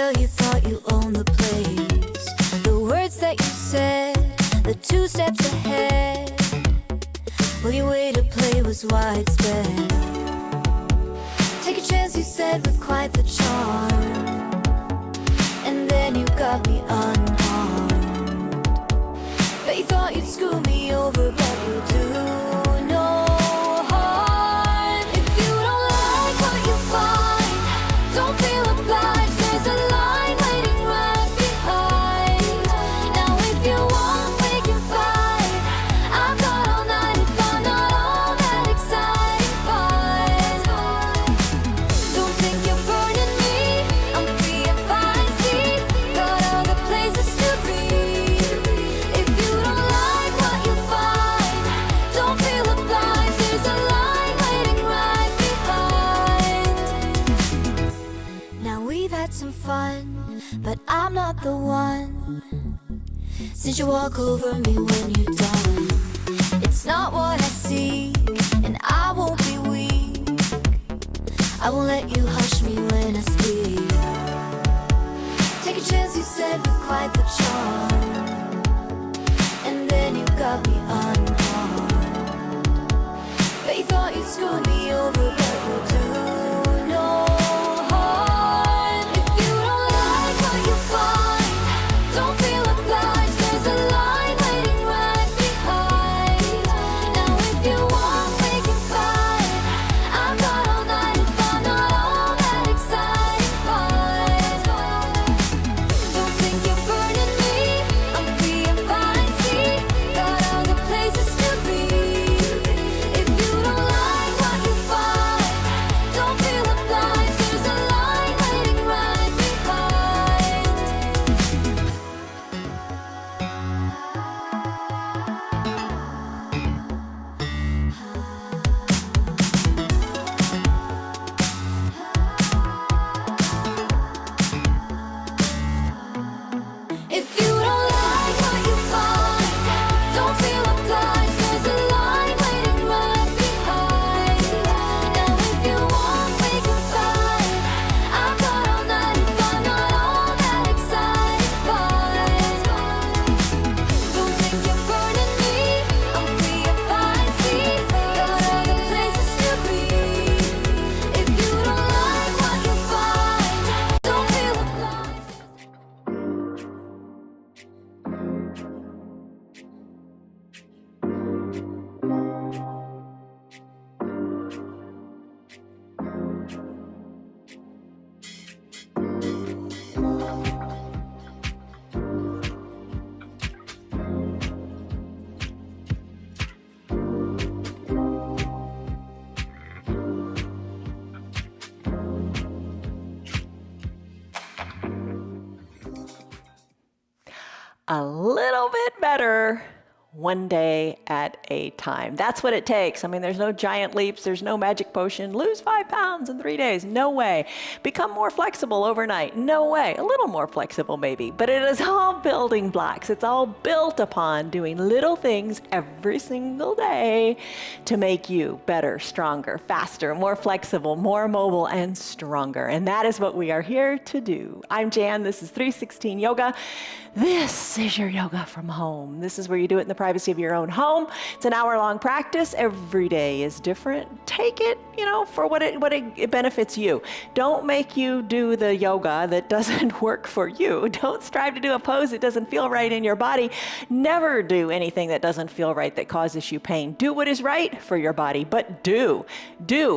tell you thought you owned the place. The words that you said, the 2 steps ahead. Well, your way to play was widespread. Take a chance, you said, with quite the charm. And then you got me unharmed. Bet you thought you'd screw me over, but you'll do no harm. If you don't like what you find, don't feel obliged. There's a line waiting right behind. Now if you want, we can fight. I've got all night if I'm not all that exciting. Fine. Don't think you're burning me. I'm free and fine. See, got other places to be. If you don't like what you find, don't feel obliged. There's a line waiting right behind. Now we've had some fun, but I'm not the one. Since you walk over me when you're done, it's not what I seek, and I won't be weak. I won't let you hush me when I speak. Take a chance, you said, with quite the charm. And then you got me unharmed. Bet you thought you'd screw me over, but you'll do no harm. If you don't like what you find, don't feel obliged. There's a line waiting right behind. Now if you want, we can fight. I've got all night if I'm not all that exciting. Fine. Don't think you're burning me. I'm free and fine. See, got other places to be. If you don't like what you find, don't feel obliged. There's a line waiting right behind. If you don't like what you find, don't feel obliged. There's a line waiting right behind. Now if you want, we can fight. I've got all night if I'm not all that exciting. Fine. Don't think you're burning me. I'm free and fine. See, got other places to be. If you don't like what you find, don't feel obliged. A little bit better, one day at a time. That's what it takes. I mean, there's no giant leaps. There's no magic potion. Lose 5 pounds in 3 days. No way. Become more flexible overnight. No way. A little more flexible maybe. But it is all building blocks. It's all built upon doing little things every single day to make you better, stronger, faster, more flexible, more mobile, and stronger. And that is what we are here to do. I'm Jan. This is 316 Yoga. This is your yoga from home. This is where you do it in the privacy of your own home. It's an hour-long practice. Every day is different. Take it, for what it benefits you. Don't make you do the yoga that doesn't work for you. Don't strive to do a pose that doesn't feel right in your body. Never do anything that doesn't feel right that causes you pain. Do what is right for your body, but do.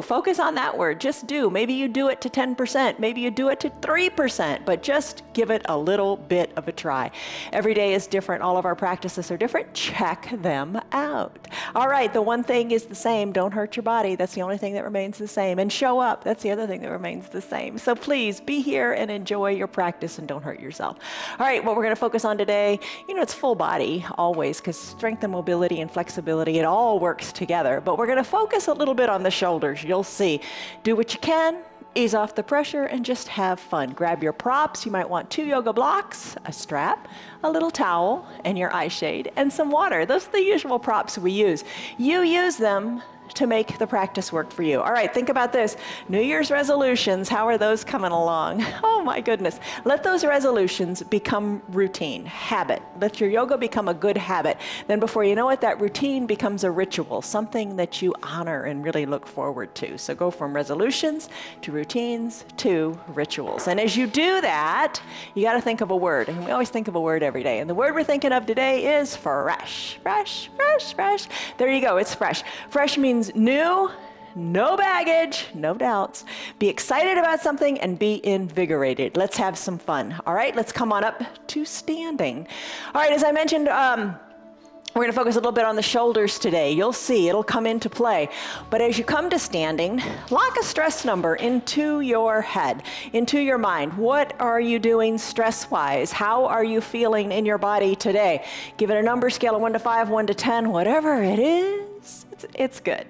Focus on that word. Just do. Maybe you do it to 10%. Maybe you do it to 3%, but just give it a little bit of a try. Every day is different. All of our practices are different. Check them out. All right, the one thing is the same. Don't hurt your body. That's the only thing that remains the same. And show up. That's the other thing that remains the same. So please be here and enjoy your practice and don't hurt yourself. All right, what we're going to focus on today, it's full body always, because strength and mobility and flexibility, it all works together. But we're going to focus a little bit on the shoulders. You'll see. Do what you can. Ease off the pressure and just have fun. Grab your props. You might want 2 yoga blocks, a strap, a little towel, and your eye shade, and some water. Those are the usual props we use. You use them to make the practice work for you. All right, think about this. New Year's resolutions, how are those coming along? Oh my goodness. Let those resolutions become routine, habit. Let your yoga become a good habit. Then before you know it, that routine becomes a ritual, something that you honor and really look forward to. So go from resolutions to routines to rituals. And as you do that, you got to think of a word. And we always think of a word every day. And the word we're thinking of today is fresh. Fresh, fresh, fresh. There you go, it's fresh. Fresh means new, no baggage, no doubts. Be excited about something and be invigorated. Let's have some fun. All right, let's come on up to standing. All right, as I mentioned, we're going to focus a little bit on the shoulders today. You'll see it'll come into play. But as you come to standing, lock a stress number into your head, into your mind. What are you doing stress-wise? How are you feeling in your body today? Give it a number scale of 1 to 5, 1 to 10, whatever it is. It's good.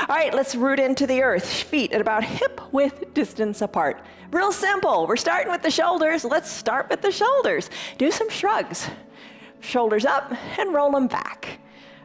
All right, let's root into the earth. Feet at about hip-width distance apart. Real simple. We're starting with the shoulders. Let's start with the shoulders. Do some shrugs. Shoulders up and roll them back.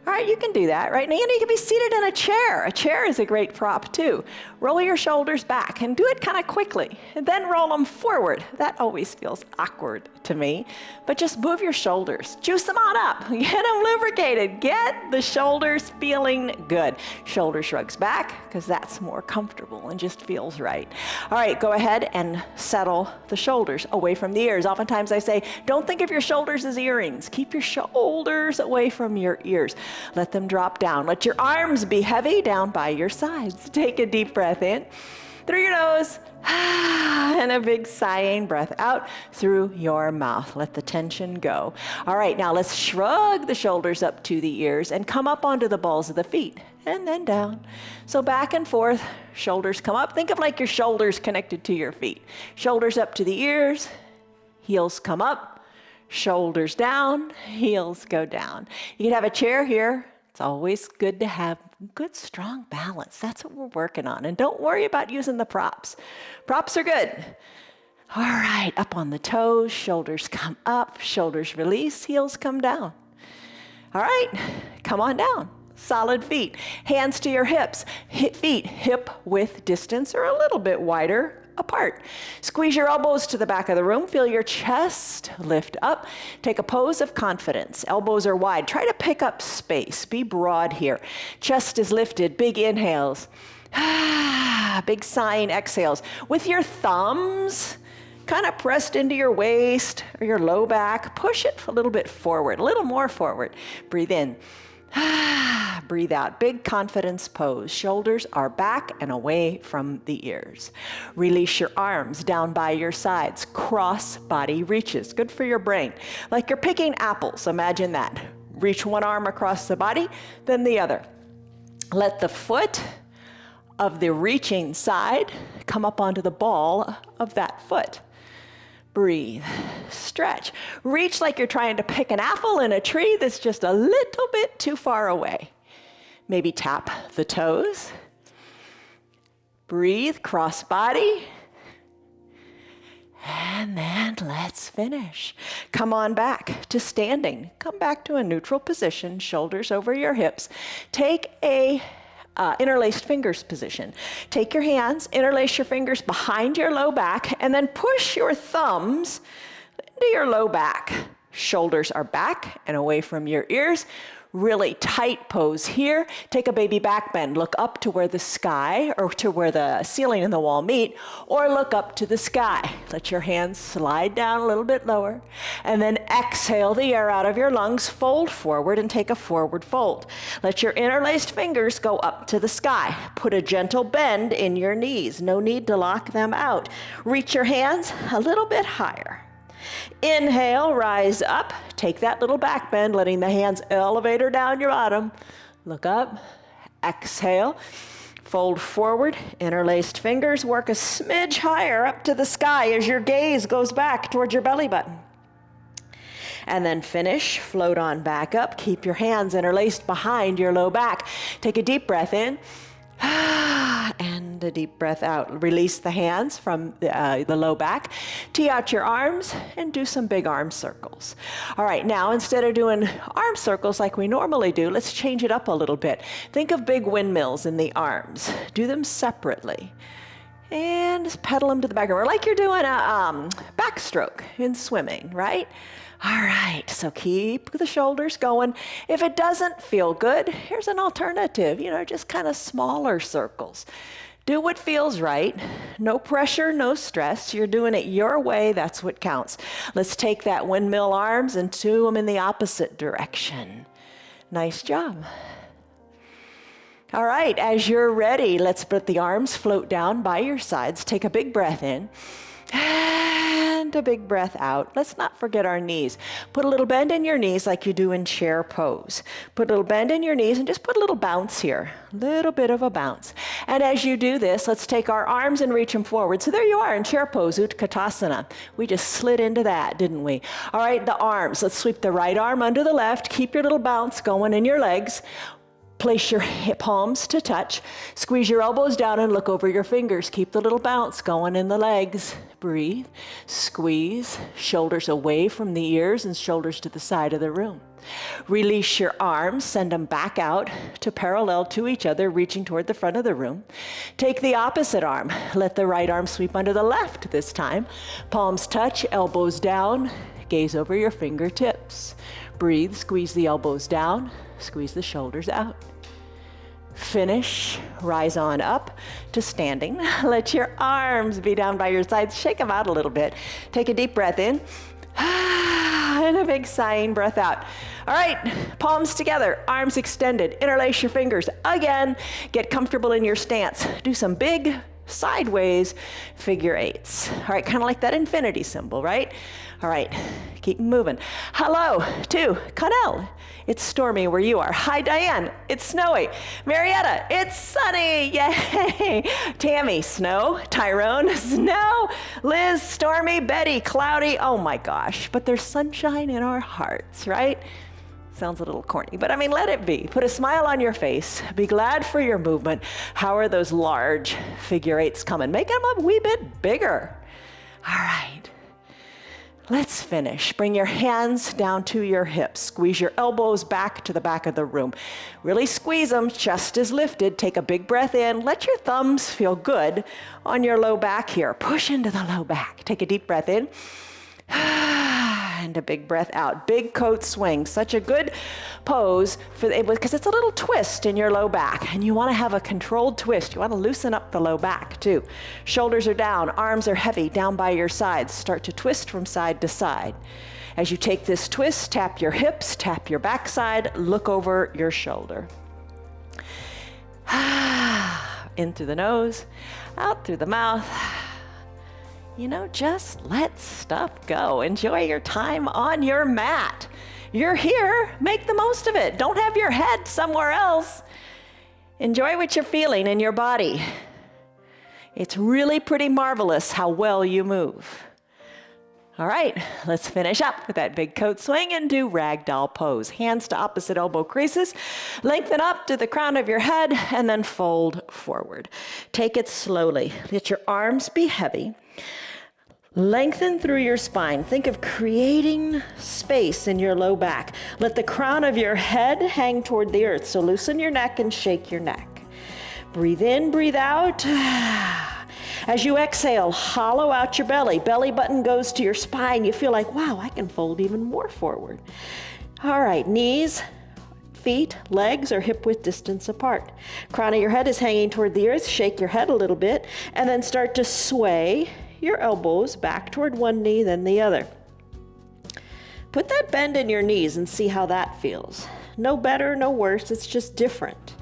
All right, you can do that, right? Now, you can be seated in a chair. A chair is a great prop, too. Roll your shoulders back and do it kind of quickly, and then roll them forward. That always feels awkward to me, but just move your shoulders. Juice them on up. Get them lubricated. Get the shoulders feeling good. Shoulder shrugs back, because that's more comfortable and just feels right. All right, go ahead and settle the shoulders away from the ears. Oftentimes I say, don't think of your shoulders as earrings. Keep your shoulders away from your ears. Let them drop down. Let your arms be heavy down by your sides. Take a deep breath in through your nose and a big sighing breath out through your mouth. Let the tension go. All right, now let's shrug the shoulders up to the ears and come up onto the balls of the feet and then down. So back and forth, shoulders come up. Think of like your shoulders connected to your feet. Shoulders up to the ears, heels come up. Shoulders down, heels go down. You can have a chair here. It's always good to have good, strong balance. That's what we're working on. And don't worry about using the props. Props are good. All right, up on the toes, shoulders come up, shoulders release, heels come down. All right, come on down. Solid feet. Hands to your hips. Feet hip-width distance or a little bit wider apart. Squeeze your elbows to the back of the room. Feel your chest lift up. Take a pose of confidence. Elbows are wide. Try to pick up space. Be broad here. Chest is lifted. Big inhales. Big sighing exhales. With your thumbs kind of pressed into your waist or your low back, push it a little bit forward, a little more forward. Breathe in. Breathe out. Big confidence pose. Shoulders are back and away from the ears. Release your arms down by your sides. Cross body reaches. Good for your brain. Like you're picking apples. Imagine that. Reach one arm across the body, then the other. Let the foot of the reaching side come up onto the ball of that foot. Breathe, stretch. Reach like you're trying to pick an apple in a tree that's just a little bit too far away. Maybe tap the toes. Breathe, cross body. And then let's finish. Come on back to standing. Come back to a neutral position, shoulders over your hips. Take a interlaced fingers position. Take your hands, interlace your fingers behind your low back, and then push your thumbs into your low back. Shoulders are back and away from your ears. Really tight pose here. Take a baby back bend. Look up to where the sky or to where the ceiling and the wall meet, or look up to the sky. Let your hands slide down a little bit lower, and then exhale the air out of your lungs. Fold forward and take a forward fold. Let your interlaced fingers go up to the sky. Put a gentle bend in your knees. No need to lock them out. Reach your hands a little bit higher. Inhale, rise up. Take that little back bend, letting the hands elevate her down your bottom. Look up. Exhale. Fold forward. Interlaced fingers. Work a smidge higher up to the sky as your gaze goes back towards your belly button. And then finish. Float on back up. Keep your hands interlaced behind your low back. Take a deep breath in. and a deep breath out. Release the hands from the low back. Tee out your arms and do some big arm circles. All right, now instead of doing arm circles like we normally do, let's change it up a little bit. Think of big windmills in the arms. Do them separately. And just pedal them to the back. Or like you're doing a backstroke in swimming, right? All right, so keep the shoulders going. If it doesn't feel good, here's an alternative, just kind of smaller circles. Do what feels right. No pressure, no stress. You're doing it your way. That's what counts. Let's take that windmill arms and do them in the opposite direction. Nice job. All right, as you're ready, let's let the arms float down by your sides. Take a big breath in. And a big breath out. Let's not forget our knees. Put a little bend in your knees like you do in chair pose. Put a little bend in your knees and just put a little bounce here. A little bit of a bounce. And as you do this, let's take our arms and reach them forward. So there you are in chair pose, Utkatasana. We just slid into that, didn't we? All right, the arms. Let's sweep the right arm under the left. Keep your little bounce going in your legs. Place your hip palms to touch. Squeeze your elbows down and look over your fingers. Keep the little bounce going in the legs. Breathe. Squeeze. Shoulders away from the ears and shoulders to the side of the room. Release your arms. Send them back out to parallel to each other, reaching toward the front of the room. Take the opposite arm. Let the right arm sweep under the left this time. Palms touch, elbows down. Gaze over your fingertips. Breathe. Squeeze the elbows down. Squeeze the shoulders out. Finish, rise on up to standing. Let your arms be down by your sides. Shake them out a little bit. Take a deep breath in. And a big sighing breath out. All right, palms together, arms extended. Interlace your fingers. Again, get comfortable in your stance. Do some big sideways figure eights. All right, kind of like that infinity symbol, right? All right, keep moving. Hello to Connell. It's stormy where you are. Hi, Diane. It's snowy. Marietta, it's sunny. Yay. Tammy, snow. Tyrone, snow. Liz, stormy. Betty, cloudy. Oh my gosh, but there's sunshine in our hearts, right? Sounds a little corny, but I mean, let it be. Put a smile on your face. Be glad for your movement. How are those large figure eights coming? Make them a wee bit bigger. All right. Let's finish. Bring your hands down to your hips. Squeeze your elbows back to the back of the room. Really squeeze them. Chest is lifted. Take a big breath in. Let your thumbs feel good on your low back here. Push into the low back. Take a deep breath in. And a big breath out. Big coat swing. Such a good pose because it's a little twist in your low back, and you want to have a controlled twist. You want to loosen up the low back too. Shoulders are down, arms are heavy down by your sides. Start to twist from side to side. As you take this twist, tap your hips, tap your backside, look over your shoulder. In through the nose, out through the mouth. Just let stuff go. Enjoy your time on your mat. You're here, make the most of it. Don't have your head somewhere else. Enjoy what you're feeling in your body. It's really pretty marvelous how well you move. All right, let's finish up with that big coat swing and do ragdoll pose. Hands to opposite elbow creases. Lengthen up to the crown of your head and then fold forward. Take it slowly. Let your arms be heavy. Lengthen through your spine. Think of creating space in your low back. Let the crown of your head hang toward the earth. So loosen your neck and shake your neck. Breathe in, breathe out. As you exhale, hollow out your belly. Belly button goes to your spine. You feel like, wow, I can fold even more forward. All right, knees, feet, legs are hip width distance apart. Crown of your head is hanging toward the earth. Shake your head a little bit and then start to sway your elbows back toward one knee, then the other. Put that bend in your knees and see how that feels. No better, no worse, it's just different.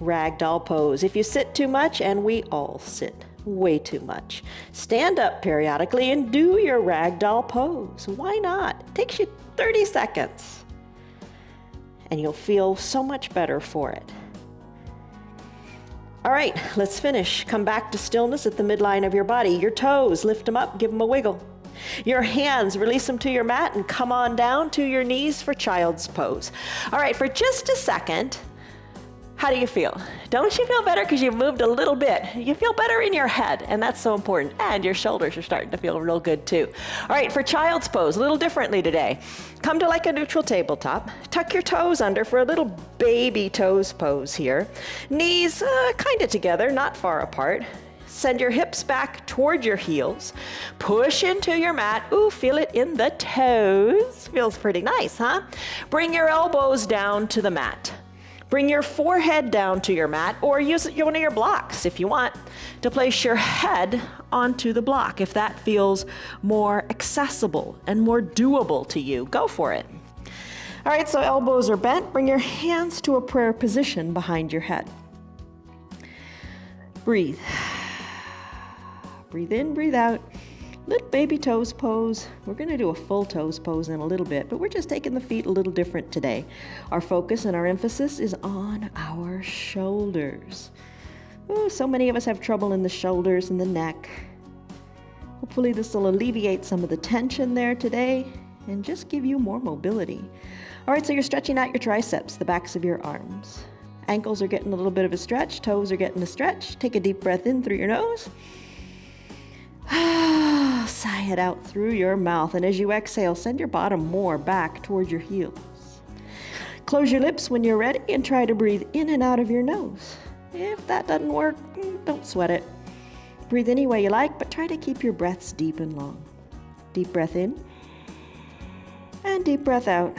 Ragdoll pose. If you sit too much, and we all sit way too much, stand up periodically and do your ragdoll pose. Why not? It takes you 30 seconds, and you'll feel so much better for it. All right, let's finish. Come back to stillness at the midline of your body. Your toes, lift them up, give them a wiggle. Your hands, release them to your mat and come on down to your knees for child's pose. All right, for just a second, How do you feel? Don't you feel better because you've moved a little bit? You feel better in your head, and that's so important. And your shoulders are starting to feel real good too. All right, for child's pose, a little differently today. Come to like a neutral tabletop. Tuck your toes under for a little baby toes pose here. Knees kind of together, not far apart. Send your hips back toward your heels. Push into your mat. Ooh, feel it in the toes. Feels pretty nice, huh? Bring your elbows down to the mat. Bring your forehead down to your mat, or use one of your blocks if you want to place your head onto the block. If that feels more accessible and more doable to you, go for it. All right, so elbows are bent. Bring your hands to a prayer position behind your head. Breathe. Breathe in, breathe out. Little baby toes pose. We're going to do a full toes pose in a little bit, but we're just taking the feet a little different today. Our focus and our emphasis is on our shoulders. Ooh, so many of us have trouble in the shoulders and the neck. Hopefully this will alleviate some of the tension there today and just give you more mobility. All right, so you're stretching out your triceps, the backs of your arms. Ankles are getting a little bit of a stretch, toes are getting a stretch. Take a deep breath in through your nose. Sigh it out through your mouth, and as you exhale, send your bottom more back toward your heels. Close your lips when you're ready and try to breathe in and out of your nose. If that doesn't work, don't sweat it. Breathe any way you like, but try to keep your breaths deep and long. Deep breath in and deep breath out.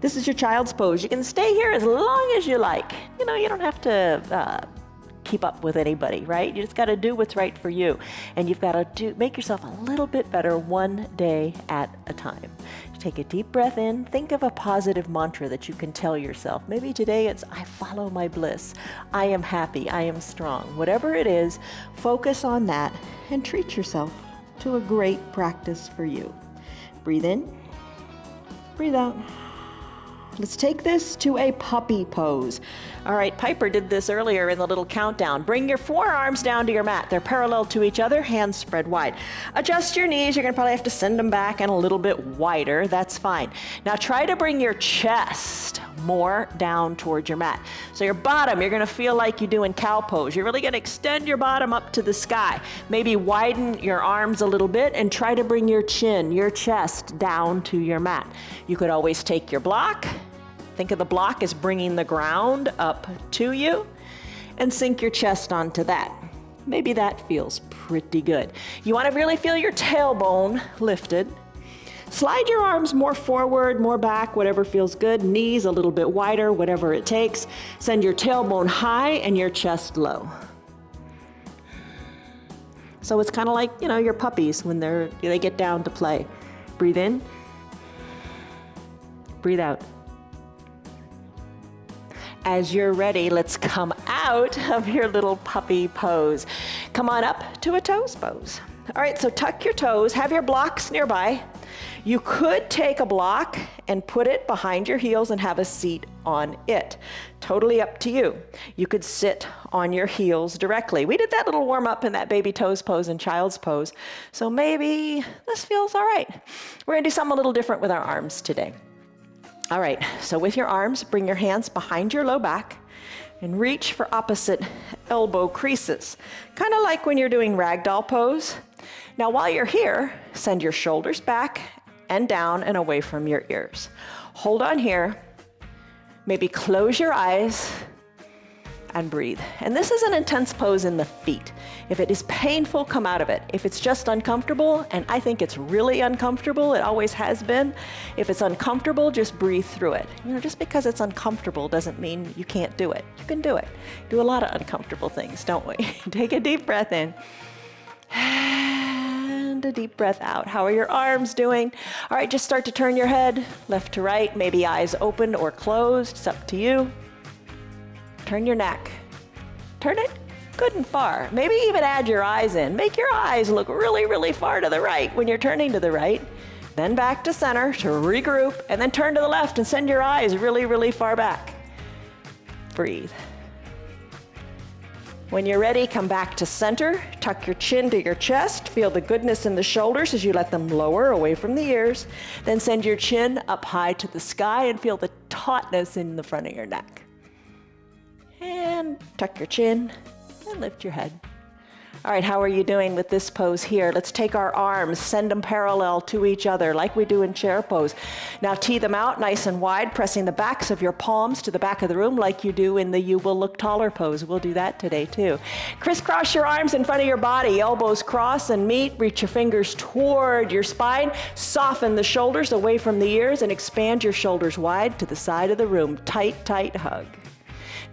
This is your child's pose. You can stay here as long as you like. You know, you don't have to keep up with anybody, right? You just got to do what's right for you. And you've got to make yourself a little bit better one day at a time. Take a deep breath in. Think of a positive mantra that you can tell yourself. Maybe today it's, I follow my bliss. I am happy. I am strong. Whatever it is, focus on that and treat yourself to a great practice for you. Breathe in. Breathe out. Let's take this to a puppy pose. All right, Piper did this earlier in the little countdown. Bring your forearms down to your mat. They're parallel to each other, hands spread wide. Adjust your knees. You're gonna probably have to send them back and a little bit wider. That's fine. Now try to bring your chest more down towards your mat. So your bottom, you're gonna feel like you do in cow pose. You're really gonna extend your bottom up to the sky. Maybe widen your arms a little bit and try to bring your chin, your chest down to your mat. You could always take your block. Think of the block as bringing the ground up to you and sink your chest onto that. Maybe that feels pretty good. You want to really feel your tailbone lifted. Slide your arms more forward, more back, whatever feels good. Knees a little bit wider, whatever it takes. Send your tailbone high and your chest low. So it's kind of like, you know, your puppies when they get down to play. Breathe in. Breathe out. As you're ready, let's come out of your little puppy pose. Come on up to a toes pose. All right, so tuck your toes, have your blocks nearby. You could take a block and put it behind your heels and have a seat on it. Totally up to you. You could sit on your heels directly. We did that little warm up in that baby toes pose and child's pose. So maybe this feels all right. We're gonna do something a little different with our arms today. All right, so with your arms, bring your hands behind your low back and reach for opposite elbow creases. Kind of like when you're doing ragdoll pose. Now while you're here, send your shoulders back and down and away from your ears. Hold on here, maybe close your eyes and breathe. And this is an intense pose in the feet. If it is painful, come out of it. If it's just uncomfortable, and I think it's really uncomfortable, it always has been, if it's uncomfortable, just breathe through it. You know, just because it's uncomfortable doesn't mean you can't do it. You can do it. Do a lot of uncomfortable things, don't we? Take a deep breath in. And a deep breath out. How are your arms doing? All right, just start to turn your head left to right, maybe eyes open or closed. It's up to you. Turn your neck. Turn it good and far. Maybe even add your eyes in. Make your eyes look really, really far to the right when you're turning to the right. Then back to center to regroup, and then turn to the left and send your eyes really, really far back. Breathe. When you're ready, come back to center, tuck your chin to your chest, feel the goodness in the shoulders as you let them lower away from the ears, then send your chin up high to the sky and feel the tautness in the front of your neck. And tuck your chin and lift your head. All right, how are you doing with this pose here? Let's take our arms, send them parallel to each other like we do in chair pose. Now tee them out nice and wide, pressing the backs of your palms to the back of the room like you do in the You Will Look Taller pose. We'll do that today too. Crisscross your arms in front of your body, elbows cross and meet, reach your fingers toward your spine, soften the shoulders away from the ears and expand your shoulders wide to the side of the room. Tight, tight hug.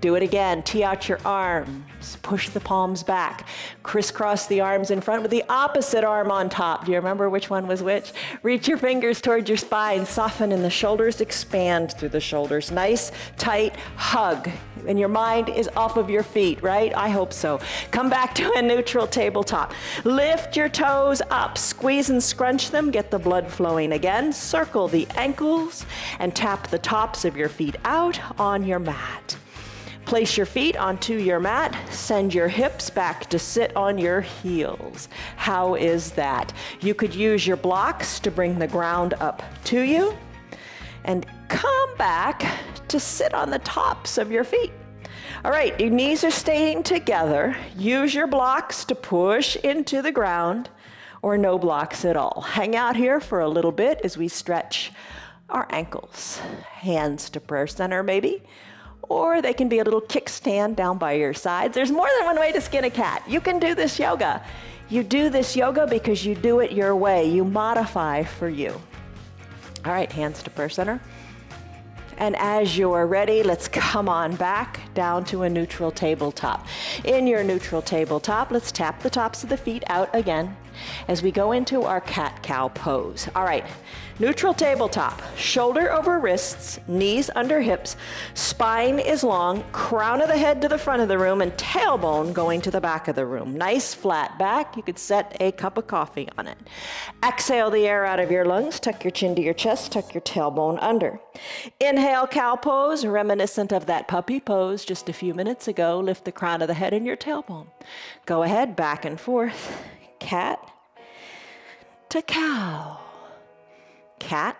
Do it again. Tee out your arms. Push the palms back. Crisscross the arms in front with the opposite arm on top. Do you remember which one was which? Reach your fingers towards your spine. Soften in the shoulders. Expand through the shoulders. Nice, tight hug. And your mind is off of your feet, right? I hope so. Come back to a neutral tabletop. Lift your toes up. Squeeze and scrunch them. Get the blood flowing again. Circle the ankles and tap the tops of your feet out on your mat. Place your feet onto your mat, send your hips back to sit on your heels. How is that? You could use your blocks to bring the ground up to you and come back to sit on the tops of your feet. All right, your knees are staying together. Use your blocks to push into the ground or no blocks at all. Hang out here for a little bit as we stretch our ankles. Hands to prayer center maybe. Or they can be a little kickstand down by your sides. There's more than one way to skin a cat. You can do this yoga. You do this yoga because you do it your way. You modify for you. All right, hands to prayer center. And as you're ready, let's come on back down to a neutral tabletop. In your neutral tabletop, let's tap the tops of the feet out again as we go into our cat-cow pose. All right, neutral tabletop, shoulder over wrists, knees under hips, spine is long, crown of the head to the front of the room, and tailbone going to the back of the room. Nice flat back. You could set a cup of coffee on it. Exhale the air out of your lungs, tuck your chin to your chest, tuck your tailbone under. Inhale, cow pose, reminiscent of that puppy pose just a few minutes ago. Lift the crown of the head and your tailbone. Go ahead, back and forth. Cat to cow. Cat.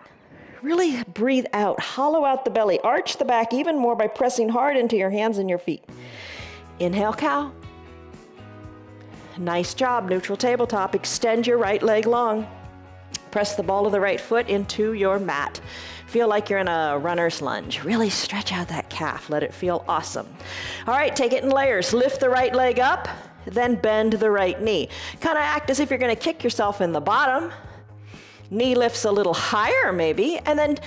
Really breathe out. Hollow out the belly. Arch the back even more by pressing hard into your hands and your feet. Inhale, cow. Nice job. Neutral tabletop. Extend your right leg long. Press the ball of the right foot into your mat. Feel like you're in a runner's lunge. Really stretch out that calf. Let it feel awesome. All right, take it in layers. Lift the right leg up, then bend the right knee. Kind of act as if you're going to kick yourself in the bottom. Knee lifts a little higher maybe, and then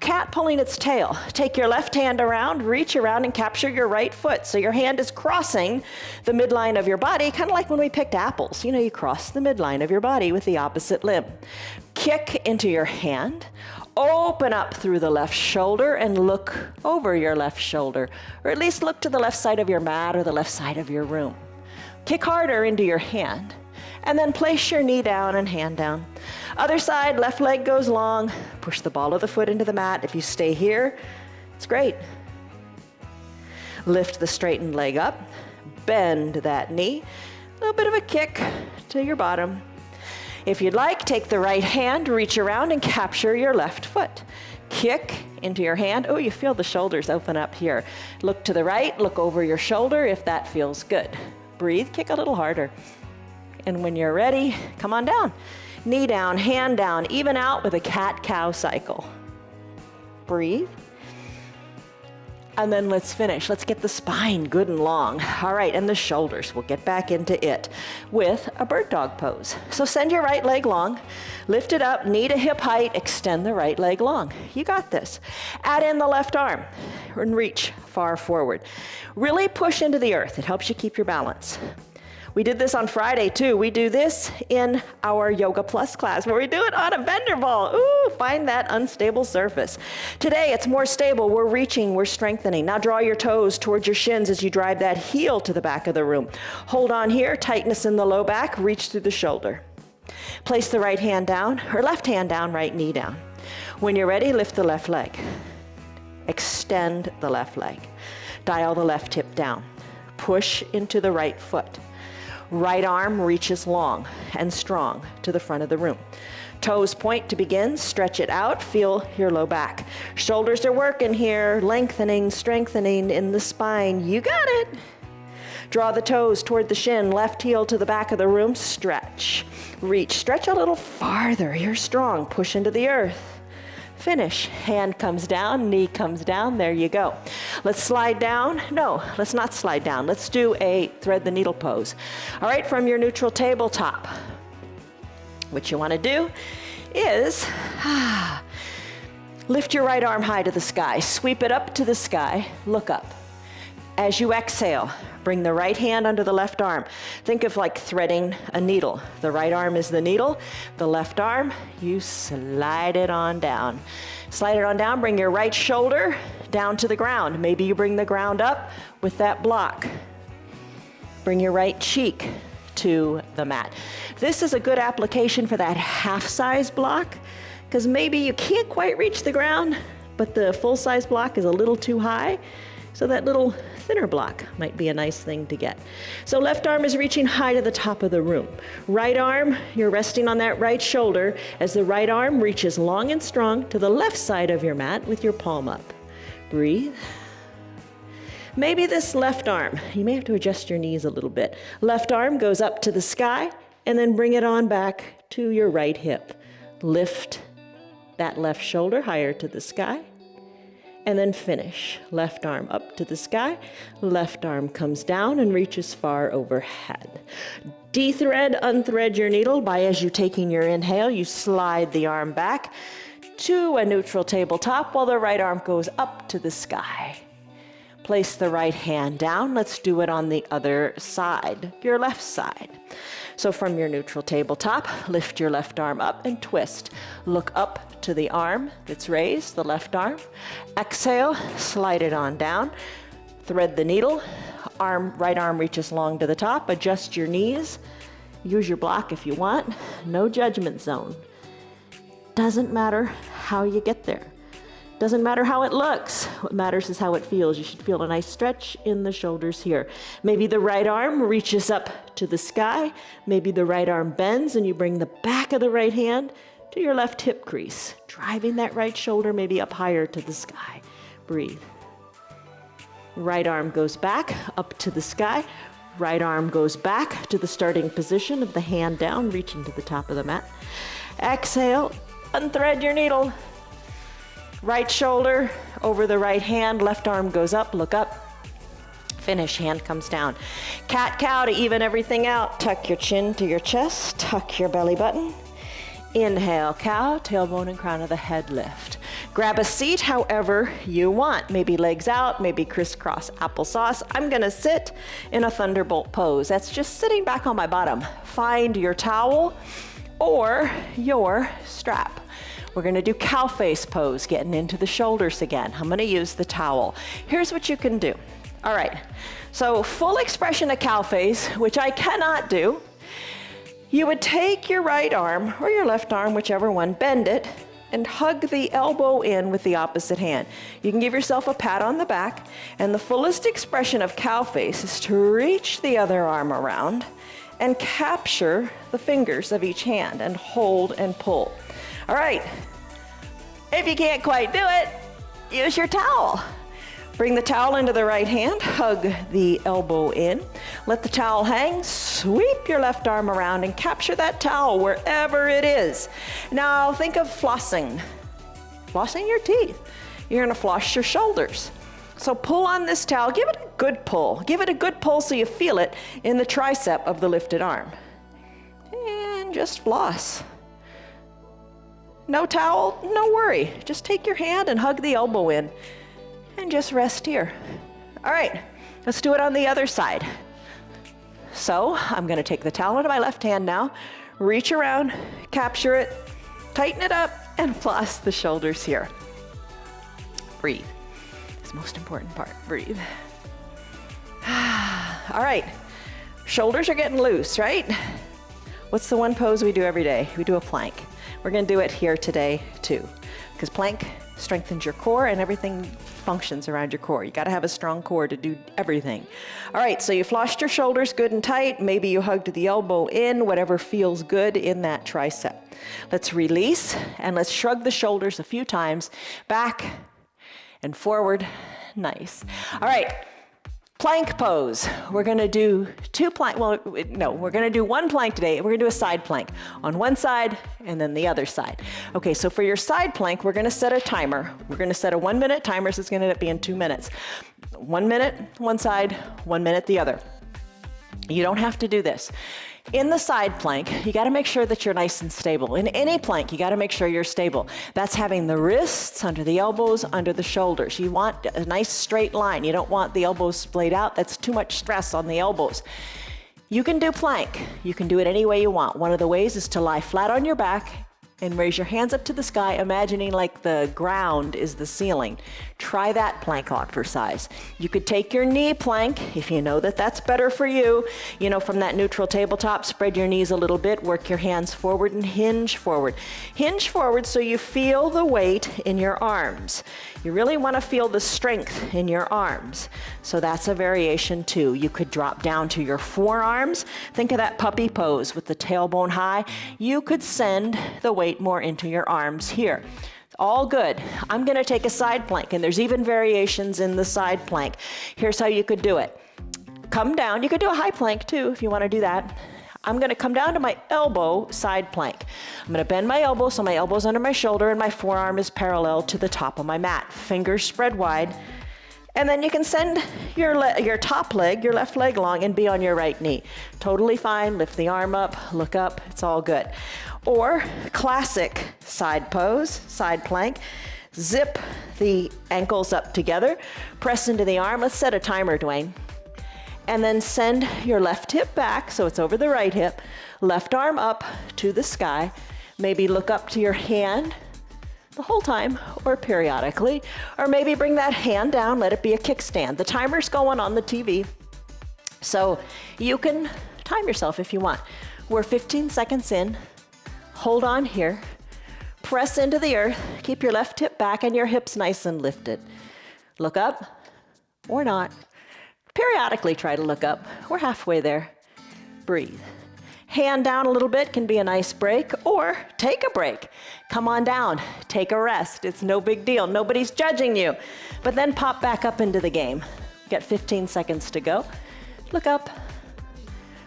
cat pulling its tail. Take your left hand around, reach around and capture your right foot. So your hand is crossing the midline of your body, kind of like when we picked apples. You know, you cross the midline of your body with the opposite limb. Kick into your hand. Open up through the left shoulder and look over your left shoulder, or at least look to the left side of your mat or the left side of your room. Kick harder into your hand, and then place your knee down and hand down. Other side, left leg goes long. Push the ball of the foot into the mat. If you stay here, it's great. Lift the straightened leg up, bend that knee, a little bit of a kick to your bottom. If you'd like, take the right hand, reach around and capture your left foot. Kick into your hand. Oh, you feel the shoulders open up here. Look to the right, look over your shoulder if that feels good. Breathe, kick a little harder. And when you're ready, come on down. Knee down, hand down, even out with a cat-cow cycle. Breathe. And then let's finish. Let's get the spine good and long. All right, and the shoulders. We'll get back into it with a bird dog pose. So send your right leg long, lift it up, knee to hip height, extend the right leg long. You got this. Add in the left arm and reach far forward. Really push into the earth. It helps you keep your balance. We did this on Friday too. We do this in our Yoga Plus class where we do it on a bender ball. Ooh, find that unstable surface. Today it's more stable. We're reaching, we're strengthening. Now draw your toes towards your shins as you drive that heel to the back of the room. Hold on here, tightness in the low back, reach through the shoulder. Place the right hand down, or left hand down, right knee down. When you're ready, lift the left leg. Extend the left leg. Dial the left hip down. push into the right foot. Right arm reaches long and strong to the front of the room. Toes point to begin, stretch it out, feel your low back. Shoulders are working here, lengthening, strengthening in the spine. You got it. Draw the toes toward the shin, left heel to the back of the room, stretch. Reach, stretch a little farther. You're strong, push into the earth. Finish, hand comes down, knee comes down, there you go. Let's slide down. No, let's not slide down. Let's do a thread the needle pose. All right, from your neutral tabletop, what you want to do is lift your right arm high to the sky, sweep it up to the sky, look up. As you exhale, bring the right hand under the left arm. Think of like threading a needle. The right arm is the needle, the left arm, you slide it on down. Slide it on down, bring your right shoulder down to the ground. Maybe you bring the ground up with that block. Bring your right cheek to the mat. This is a good application for that half-size block, because maybe you can't quite reach the ground, but the full-size block is a little too high. So that little thinner block might be a nice thing to get. So left arm is reaching high to the top of the room. Right arm, you're resting on that right shoulder as the right arm reaches long and strong to the left side of your mat with your palm up. Breathe. Maybe this left arm, you may have to adjust your knees a little bit. Left arm goes up to the sky and then bring it on back to your right hip. Lift that left shoulder higher to the sky. And then finish. Left arm up to the sky, left arm comes down and reaches far overhead. Dethread, unthread your needle by, as you taking your inhale, you slide the arm back to a neutral tabletop while the right arm goes up to the sky. Place the right hand down. Let's do it on the other side, your left side. So from your neutral tabletop, lift your left arm up and twist. Look up to the arm that's raised, the left arm. Exhale, slide it on down. Thread the needle. Right arm reaches long to the top. Adjust your knees. Use your block if you want. No judgment zone. Doesn't matter how you get there. Doesn't matter how it looks. What matters is how it feels. You should feel a nice stretch in the shoulders here. Maybe the right arm reaches up to the sky. Maybe the right arm bends and you bring the back of the right hand to your left hip crease, driving that right shoulder maybe up higher to the sky. Breathe. Right arm goes back up to the sky. Right arm goes back to the starting position of the hand down, reaching to the top of the mat. Exhale, unthread your needle. Right shoulder over the right hand, left arm goes up, look up. Finish, hand comes down. Cat-cow to even everything out. Tuck your chin to your chest, tuck your belly button. Inhale, cow, tailbone and crown of the head lift. Grab a seat however you want. Maybe legs out, maybe crisscross applesauce. I'm gonna sit in a thunderbolt pose. That's just sitting back on my bottom. Find your towel or your strap. We're gonna do cow face pose, getting into the shoulders again. I'm gonna use the towel. Here's what you can do. All right, so full expression of cow face, which I cannot do. You would take your right arm or your left arm, whichever one, bend it, and hug the elbow in with the opposite hand. You can give yourself a pat on the back, and the fullest expression of cow face is to reach the other arm around and capture the fingers of each hand and hold and pull. All right, if you can't quite do it, use your towel. Bring the towel into the right hand, hug the elbow in, let the towel hang, sweep your left arm around and capture that towel wherever it is. Now think of flossing your teeth. You're gonna floss your shoulders. So pull on this towel, give it a good pull. Give it a good pull so you feel it in the tricep of the lifted arm. And just floss. No towel, no worry. Just take your hand and hug the elbow in and just rest here. All right, let's do it on the other side. So I'm gonna take the towel into my left hand now, reach around, capture it, tighten it up, and floss the shoulders here. Breathe. It's the most important part, breathe. All right, shoulders are getting loose, right? What's the one pose we do every day? We do a plank. We're gonna do it here today too, because plank strengthens your core, and everything functions around your core. You got to have a strong core to do everything. All right, so you flossed your shoulders good and tight. Maybe you hugged the elbow in, whatever feels good in that tricep. Let's release, and let's shrug the shoulders a few times, back and forward. Nice. All right. Plank pose. We're going to do we're going to do one plank today. We're going to do a side plank on one side and then the other side. Okay, so for your side plank, we're going to set a timer. We're going to set a 1 minute timer, so it's going to end up being 2 minutes. 1 minute, one side, 1 minute, the other. You don't have to do this. In the side plank, you got to make sure that you're nice and stable. In any plank, you got to make sure you're stable. That's having the wrists under the elbows, under the shoulders. You want a nice straight line. You don't want the elbows splayed out. That's too much stress on the elbows. You can do plank. You can do it any way you want. One of the ways is to lie flat on your back and raise your hands up to the sky, imagining like the ground is the ceiling. Try that plank exercise. You could take your knee plank, if you know that that's better for you. You know, from that neutral tabletop, spread your knees a little bit, work your hands forward and hinge forward. Hinge forward so you feel the weight in your arms. You really want to feel the strength in your arms. So that's a variation too. You could drop down to your forearms. Think of that puppy pose with the tailbone high. You could send the weight more into your arms here. All good. I'm going to take a side plank, and there's even variations in the side plank. Here's how you could do it. Come down. You could do a high plank too if you want to do that. I'm going to come down to my elbow side plank. I'm going to bend my elbow so my elbow's under my shoulder and my forearm is parallel to the top of my mat. Fingers spread wide. And then you can send your top leg, your left leg long, and be on your right knee. Totally fine. Lift the arm up, look up. It's all good. Or classic side pose, side plank. Zip the ankles up together. Press into the arm. Let's set a timer, Dwayne. And then send your left hip back so it's over the right hip. Left arm up to the sky. Maybe look up to your hand the whole time or periodically, or maybe bring that hand down, let it be a kickstand. The timer's going on the TV, so you can time yourself if you want. We're 15 seconds in. Hold on here. Press into the earth. Keep your left hip back and your hips nice and lifted. Look up or not. Periodically try to look up. We're halfway there. Breathe. Hand down a little bit can be a nice break, or take a break. Come on down, take a rest. It's no big deal. Nobody's judging you. But then pop back up into the game. Got 15 seconds to go. Look up,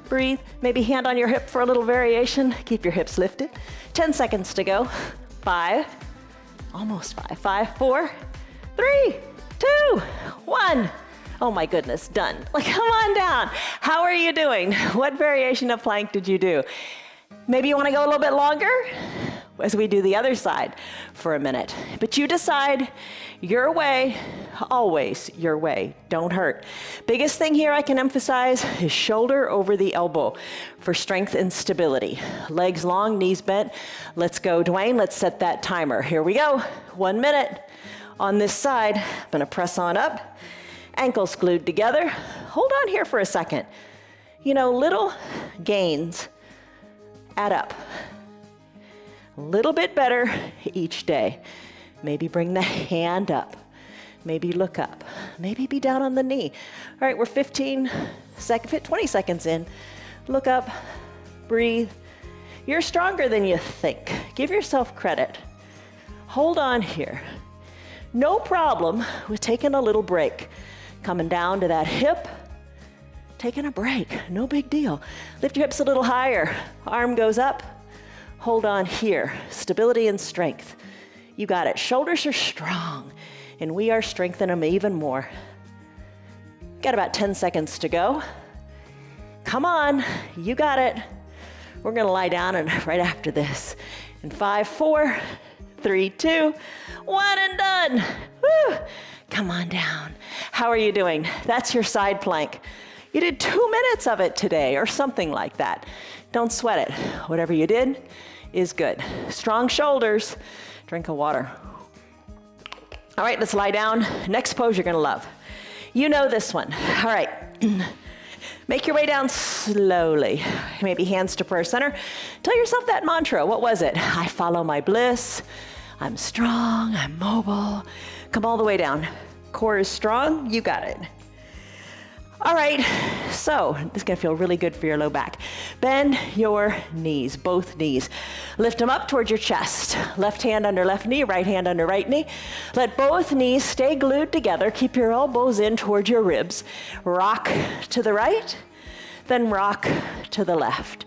breathe. Maybe hand on your hip for a little variation. Keep your hips lifted. 10 seconds to go. 5, almost 5. 5, 4, 3, 2, 1. Oh my goodness, done. Like, come on down. How are you doing? What variation of plank did you do? Maybe you want to go a little bit longer as we do the other side for a minute. But you decide your way, always your way. Don't hurt. Biggest thing here I can emphasize is shoulder over the elbow for strength and stability. Legs long, knees bent. Let's go, Dwayne. Let's set that timer. Here we go. 1 minute. On this side, I'm going to press on up. Ankles glued together. Hold on here for a second. You know, little gains add up. A little bit better each day. Maybe bring the hand up. Maybe look up. Maybe be down on the knee. All right, we're 20 seconds in. Look up, breathe. You're stronger than you think. Give yourself credit. Hold on here. No problem with taking a little break. Coming down to that hip, taking a break, no big deal. Lift your hips a little higher, arm goes up, hold on here. Stability and strength. You got it. Shoulders are strong, and we are strengthening them even more. Got about 10 seconds to go. Come on, you got it. We're gonna lie down and right after this. In 5, 4, 3, 2, 1, and done. Woo! Come on down. How are you doing? That's your side plank. You did 2 minutes of it today or something like that. Don't sweat it. Whatever you did is good. Strong shoulders. Drink of water. All right, let's lie down. Next pose you're gonna love. You know this one. All right. Make your way down slowly. Maybe hands to prayer center. Tell yourself that mantra. What was it? I follow my bliss. I'm strong, I'm mobile. Come all the way down. Core is strong, you got it. All right, so this is gonna feel really good for your low back. Bend your knees, both knees. Lift them up towards your chest. Left hand under left knee, right hand under right knee. Let both knees stay glued together. Keep your elbows in towards your ribs. Rock to the right, then rock to the left.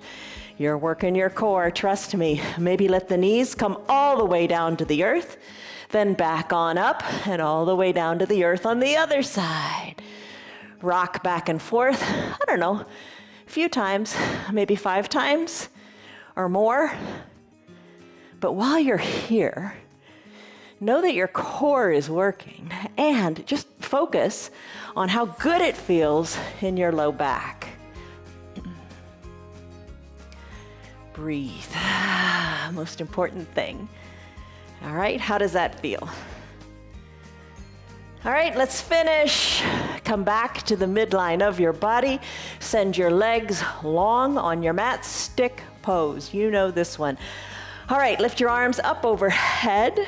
You're working your core, trust me. Maybe let the knees come all the way down to the earth, then back on up and all the way down to the earth on the other side. Rock back and forth, I don't know, a few times, maybe 5 times or more. But while you're here, know that your core is working and just focus on how good it feels in your low back. Breathe, most important thing. All right, how does that feel? All right, let's finish. Come back to the midline of your body. Send your legs long on your mat, stick pose. You know this one. All right, lift your arms up overhead.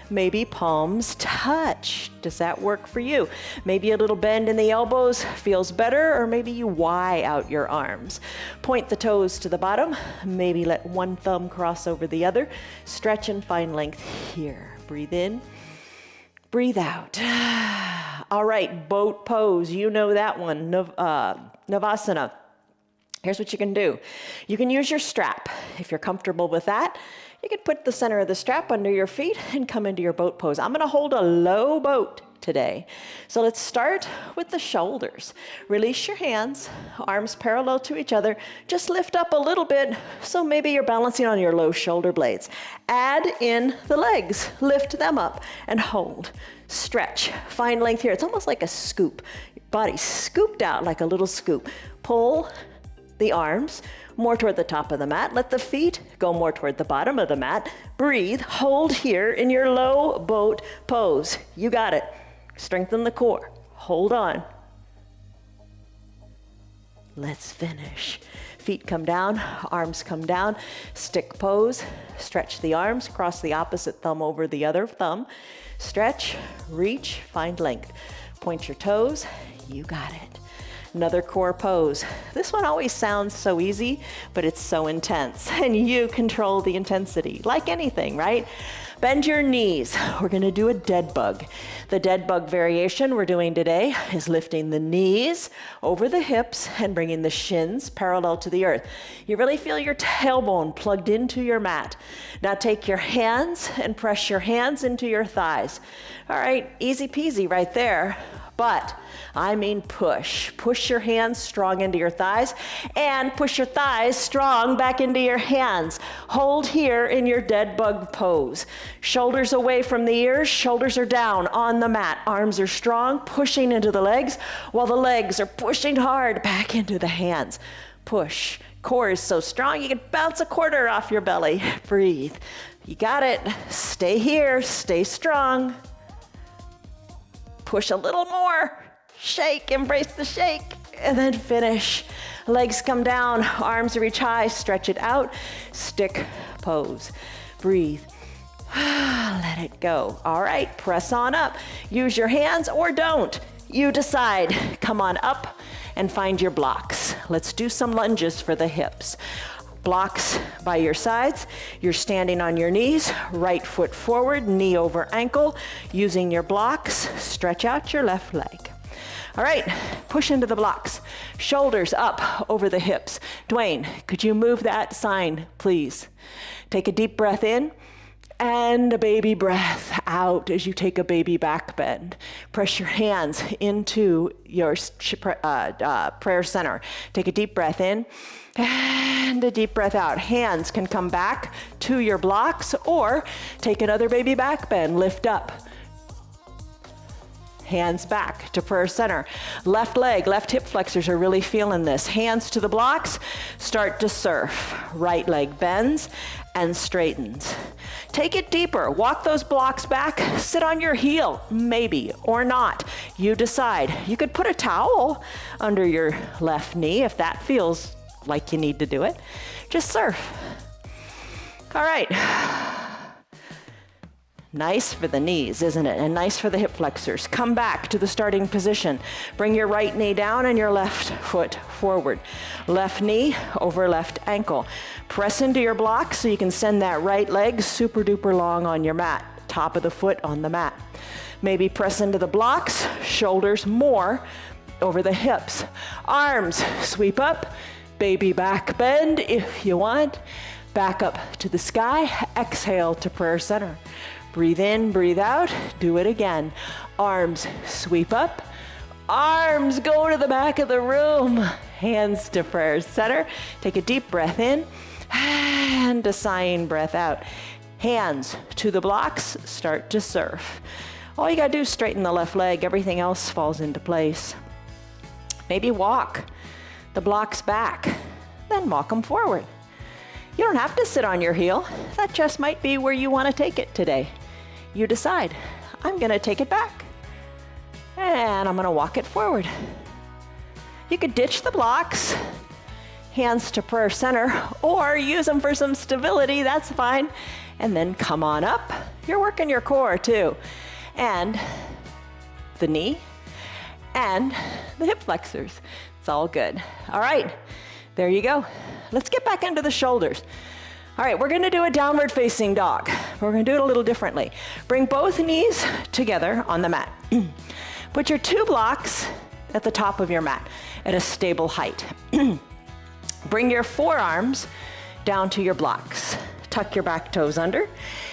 Maybe palms touch. Does that work for you? Maybe a little bend in the elbows feels better, or maybe you Y out your arms. Point the toes to the bottom. Maybe let one thumb cross over the other. Stretch and find length here. Breathe in. Breathe out. All right, boat pose. You know that one, Navasana. Here's what you can do. You can use your strap. If you're comfortable with that, you can put the center of the strap under your feet and come into your boat pose. I'm gonna hold a low boat today. So let's start with the shoulders. Release your hands, arms parallel to each other. Just lift up a little bit, so maybe you're balancing on your low shoulder blades. Add in the legs, lift them up and hold. Stretch, find length here. It's almost like a scoop. Your body scooped out like a little scoop. Pull the arms more toward the top of the mat. Let the feet go more toward the bottom of the mat. Breathe, hold here in your low boat pose. You got it. Strengthen the core. Hold on. Let's finish. Feet come down, arms come down, stick pose. Stretch the arms, cross the opposite thumb over the other thumb. Stretch, reach, find length. Point your toes. You got it. Another core pose. This one always sounds so easy, but it's so intense, and you control the intensity, like anything, right? Bend your knees. We're gonna do a dead bug. The dead bug variation we're doing today is lifting the knees over the hips and bringing the shins parallel to the earth. You really feel your tailbone plugged into your mat. Now take your hands and press your hands into your thighs. All right, easy peasy right there. But I mean push. Push your hands strong into your thighs and push your thighs strong back into your hands. Hold here in your dead bug pose. Shoulders away from the ears, shoulders are down on the mat. Arms are strong, pushing into the legs while the legs are pushing hard back into the hands. Push. Core is so strong you can bounce a quarter off your belly. Breathe. You got it. Stay here, stay strong. Push a little more, shake, embrace the shake, and then finish. Legs come down, arms reach high, stretch it out, stick pose. Breathe, let it go. All right, press on up. Use your hands or don't, you decide. Come on up and find your blocks. Let's do some lunges for the hips. Blocks by your sides. You're standing on your knees, right foot forward, knee over ankle. Using your blocks, stretch out your left leg. All right, push into the blocks. Shoulders up over the hips. Dwayne, could you move that sign, please? Take a deep breath in and a baby breath out as you take a baby back bend. Press your hands into your prayer center. Take a deep breath in and a deep breath out. Hands can come back to your blocks or take another baby back bend. Lift up. Hands back to prayer center. Left leg, left hip flexors are really feeling this. Hands to the blocks, start to surf. Right leg bends and straightens. Take it deeper. Walk those blocks back. Sit on your heel, maybe, or not. You decide. You could put a towel under your left knee if that feels like you need to do it. Just surf. All right. Nice for the knees, isn't it? And nice for the hip flexors. Come back to the starting position. Bring your right knee down and your left foot forward. Left knee over left ankle. Press into your block so you can send that right leg super duper long on your mat. Top of the foot on the mat. Maybe press into the blocks, shoulders more over the hips. Arms sweep up, baby back bend if you want. Back up to the sky, exhale to prayer center. Breathe in, breathe out, do it again. Arms sweep up, arms go to the back of the room. Hands to prayer center. Take a deep breath in and a sighing breath out. Hands to the blocks, start to surf. All you gotta do is straighten the left leg, everything else falls into place. Maybe walk the blocks back, then walk them forward. You don't have to sit on your heel. That just might be where you want to take it today. You decide, I'm going to take it back, and I'm going to walk it forward. You could ditch the blocks, hands to prayer center, or use them for some stability, that's fine. And then come on up. You're working your core too. And the knee and the hip flexors. It's all good. All right, there you go. Let's get back into the shoulders. All right, we're gonna do a downward facing dog. We're gonna do it a little differently. Bring both knees together on the mat. Put your two blocks at the top of your mat at a stable height. Bring your forearms down to your blocks. Tuck your back toes under.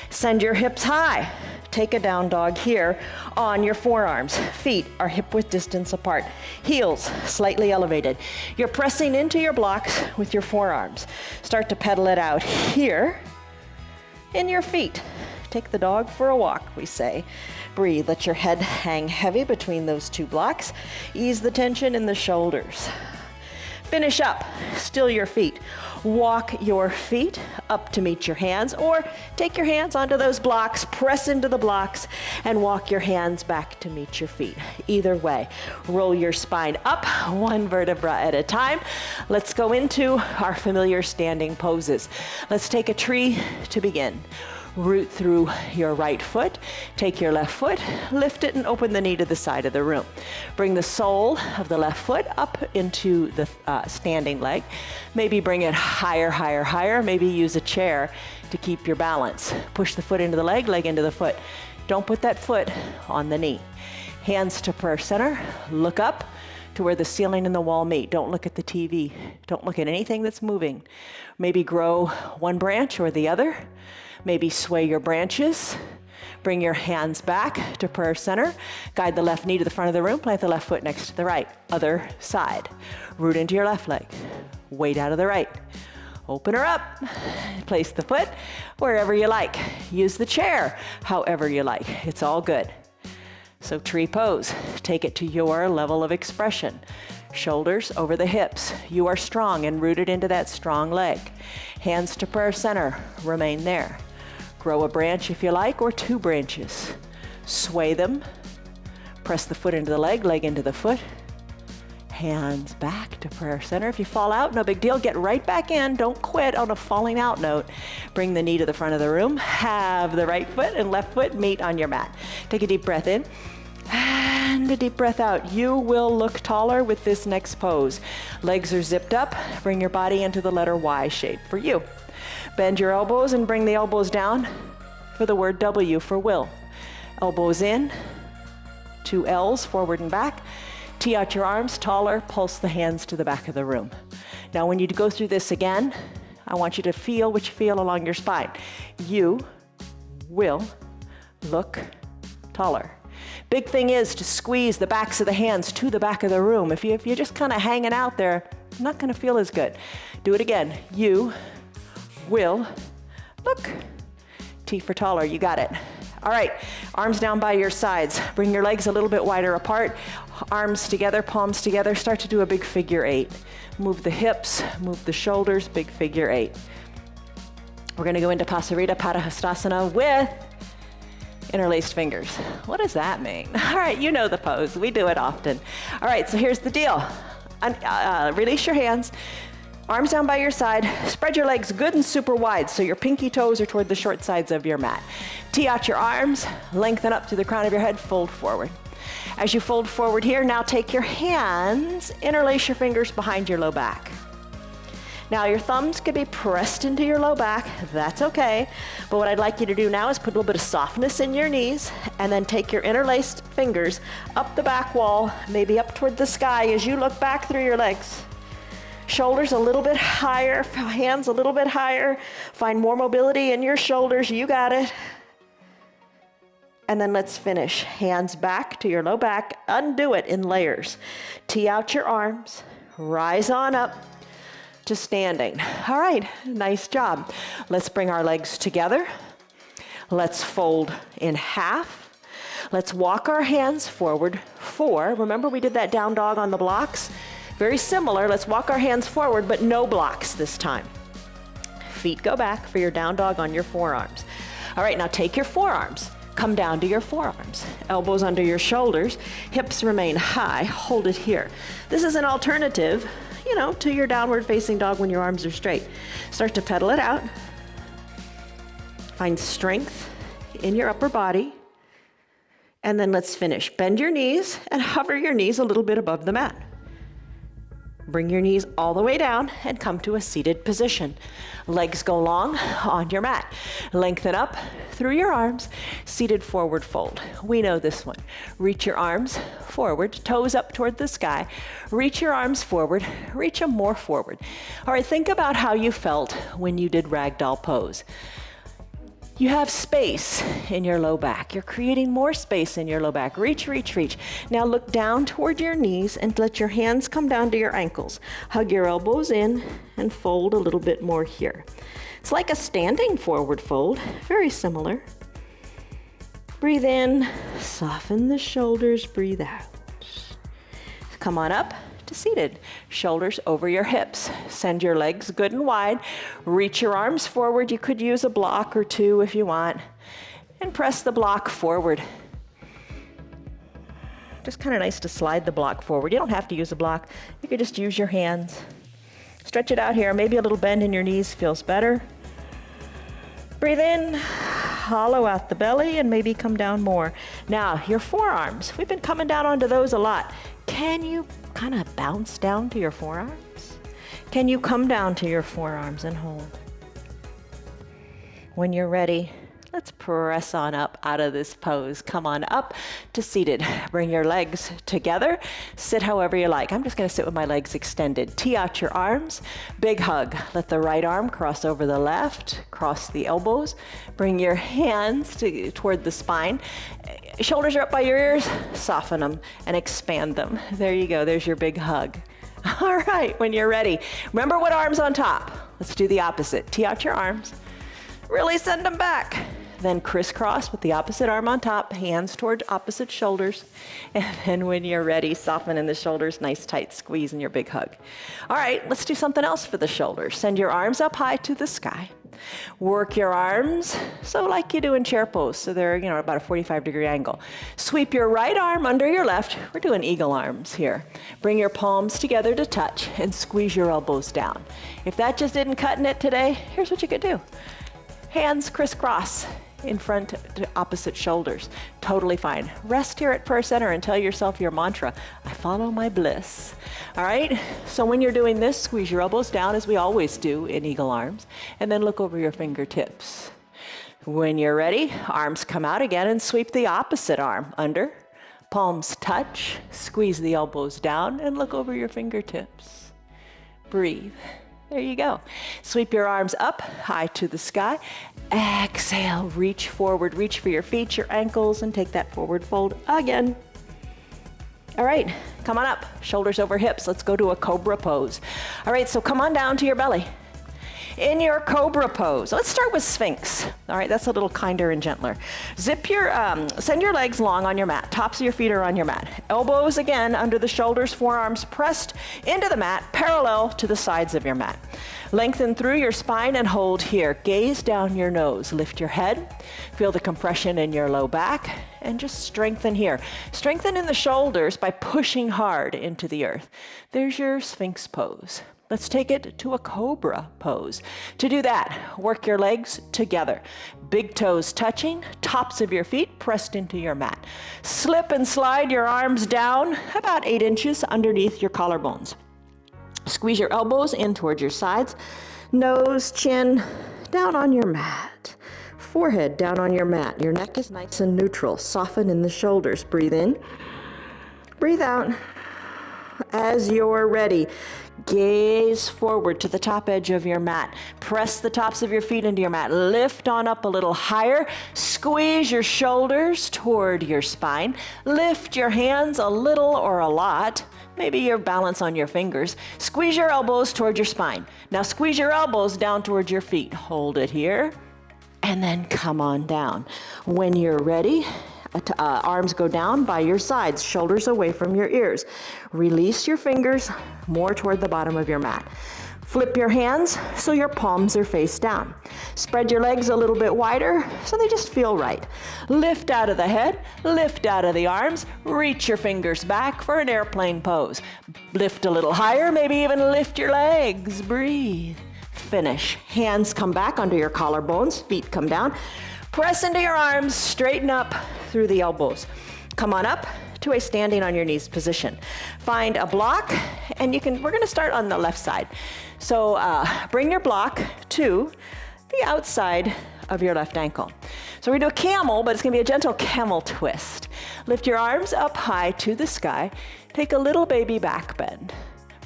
Send your hips high. Take a down dog here on your forearms. Feet are hip width distance apart. Heels slightly elevated. You're pressing into your blocks with your forearms. Start to pedal it out here in your feet. Take the dog for a walk, we say. Breathe, let your head hang heavy between those two blocks. Ease the tension in the shoulders. Finish up, still your feet. Walk your feet up to meet your hands, or take your hands onto those blocks, press into the blocks, and walk your hands back to meet your feet. Either way, roll your spine up one vertebra at a time. Let's go into our familiar standing poses. Let's take a tree to begin. Root through your right foot, take your left foot, lift it and open the knee to the side of the room. Bring the sole of the left foot up into the standing leg. Maybe bring it higher, higher, higher. Maybe use a chair to keep your balance. Push the foot into the leg, leg into the foot. Don't put that foot on the knee. Hands to prayer center, look up to where the ceiling and the wall meet. Don't look at the TV. Don't look at anything that's moving. Maybe grow one branch or the other. Maybe sway your branches. Bring your hands back to prayer center. Guide the left knee to the front of the room. Plant the left foot next to the right. Other side. Root into your left leg. Weight out of the right. Open her up. Place the foot wherever you like. Use the chair however you like. It's all good. So tree pose. Take it to your level of expression. Shoulders over the hips. You are strong and rooted into that strong leg. Hands to prayer center. Remain there. Grow a branch if you like, or two branches. Sway them. Press the foot into the leg, leg into the foot. Hands back to prayer center. If you fall out, no big deal. Get right back in. Don't quit on a falling out note. Bring the knee to the front of the room. Have the right foot and left foot meet on your mat. Take a deep breath in. And a deep breath out. You will look taller with this next pose. Legs are zipped up. Bring your body into the letter Y shape for you. Bend your elbows and bring the elbows down for the word W for will. Elbows in, 2 L's forward and back. Tee out your arms taller, pulse the hands to the back of the room. Now when you go through this again, I want you to feel what you feel along your spine. You will look taller. Big thing is to squeeze the backs of the hands to the back of the room. If you're just kind of hanging out there, you're not going to feel as good. Do it again. You will look. T for taller. You got it. All right. Arms down by your sides. Bring your legs a little bit wider apart. Arms together, palms together. Start to do a big figure 8. Move the hips, move the shoulders, big figure 8. We're going to go into Pasarita Padahastasana with interlaced fingers. What does that mean? All right, you know the pose. We do it often. All right, so here's the deal. Release your hands. Arms down by your side. Spread your legs good and super wide so your pinky toes are toward the short sides of your mat. Tee out your arms, lengthen up to the crown of your head, fold forward. As you fold forward here, now take your hands, interlace your fingers behind your low back. Now your thumbs could be pressed into your low back, that's okay. But what I'd like you to do now is put a little bit of softness in your knees and then take your interlaced fingers up the back wall, maybe up toward the sky as you look back through your legs. Shoulders a little bit higher, hands a little bit higher. Find more mobility in your shoulders, you got it. And then let's finish. Hands back to your low back, undo it in layers. Tee out your arms, rise on up to standing. All right, nice job. Let's bring our legs together. Let's fold in half. Let's walk our hands forward 4. Remember we did that down dog on the blocks? Very similar. Let's walk our hands forward, but no blocks this time. Feet go back for your down dog on your forearms. All right, now take your forearms. Come down to your forearms. Elbows under your shoulders. Hips remain high. Hold it here. This is an alternative, to your downward facing dog when your arms are straight. Start to pedal it out. Find strength in your upper body. And then let's finish. Bend your knees and hover your knees a little bit above the mat. Bring your knees all the way down and come to a seated position. Legs go long on your mat. Lengthen up through your arms, seated forward fold. We know this one. Reach your arms forward, toes up toward the sky. Reach your arms forward, reach them more forward. All right, think about how you felt when you did ragdoll pose. You have space in your low back. You're creating more space in your low back. Reach, reach, reach. Now look down toward your knees and let your hands come down to your ankles. Hug your elbows in and fold a little bit more here. It's like a standing forward fold, very similar. Breathe in, soften the shoulders, breathe out. Come on up to seated. Shoulders over your hips. Send your legs good and wide. Reach your arms forward. You could use a block or 2 if you want. And press the block forward. Just kind of nice to slide the block forward. You don't have to use a block. You could just use your hands. Stretch it out here. Maybe a little bend in your knees feels better. Breathe in, hollow out the belly, and maybe come down more. Now, your forearms. We've been coming down onto those a lot. Can you kind of bounce down to your forearms? Can you come down to your forearms and hold? When you're ready, let's press on up out of this pose. Come on up to seated. Bring your legs together. Sit however you like. I'm just going to sit with my legs extended. Tee out your arms. Big hug. Let the right arm cross over the left. Cross the elbows. Bring your hands toward the spine. Shoulders are up by your ears. Soften them and expand them. There you go. There's your big hug. All right, when you're ready, remember what arm's on top. Let's do the opposite. Tee out your arms. Really send them back. Then crisscross with the opposite arm on top, hands toward opposite shoulders. And then when you're ready, soften in the shoulders, nice tight squeeze in your big hug. All right, let's do something else for the shoulders. Send your arms up high to the sky. Work your arms, so like you do in chair pose, so they're about a 45-degree angle. Sweep your right arm under your left. We're doing eagle arms here. Bring your palms together to touch and squeeze your elbows down. If that just isn't cutting it today, here's what you could do. Hands crisscross in front to opposite shoulders. Totally fine. Rest here at Prayer Center and tell yourself your mantra, I follow my bliss. All right? So when you're doing this, squeeze your elbows down as we always do in eagle arms, and then look over your fingertips. When you're ready, arms come out again and sweep the opposite arm under. Palms touch, squeeze the elbows down, and look over your fingertips. Breathe. There you go. Sweep your arms up, high to the sky. Exhale, reach forward, reach for your feet, your ankles, and take that forward fold again. All right, come on up, shoulders over hips. Let's go to a cobra pose. All right, so come on down to your belly. In your cobra pose, let's start with Sphinx. All right, that's a little kinder and gentler. Send your legs long on your mat. Tops of your feet are on your mat. Elbows again under the shoulders, forearms pressed into the mat, parallel to the sides of your mat. Lengthen through your spine and hold here. Gaze down your nose. Lift your head. Feel the compression in your low back and just strengthen here. Strengthen in the shoulders by pushing hard into the earth. There's your Sphinx pose. Let's take it to a cobra pose. To do that, work your legs together. Big toes touching, tops of your feet pressed into your mat. Slip and slide your arms down about 8 inches underneath your collarbones. Squeeze your elbows in towards your sides. Nose, chin, down on your mat. Forehead down on your mat. Your neck is nice and neutral. Soften in the shoulders. Breathe in. Breathe out. As you're ready, gaze forward to the top edge of your mat. Press the tops of your feet into your mat. Lift on up a little higher. Squeeze your shoulders toward your spine. Lift your hands a little or a lot. Maybe your balance on your fingers. Squeeze your elbows toward your spine. Now squeeze your elbows down towards your feet. Hold it here. And then come on down. When you're ready, arms go down by your sides, shoulders away from your ears. Release your fingers more toward the bottom of your mat. Flip your hands so your palms are face down. Spread your legs a little bit wider so they just feel right. Lift out of the head, lift out of the arms, reach your fingers back for an airplane pose. Lift a little higher, maybe even lift your legs. Breathe. Finish. Hands come back under your collarbones, feet come down. Press into your arms, straighten up through the elbows. Come on up to a standing on your knees position. Find a block, and we're gonna start on the left side. So bring your block to the outside of your left ankle. So we do a camel, but it's gonna be a gentle camel twist. Lift your arms up high to the sky. Take a little baby back bend.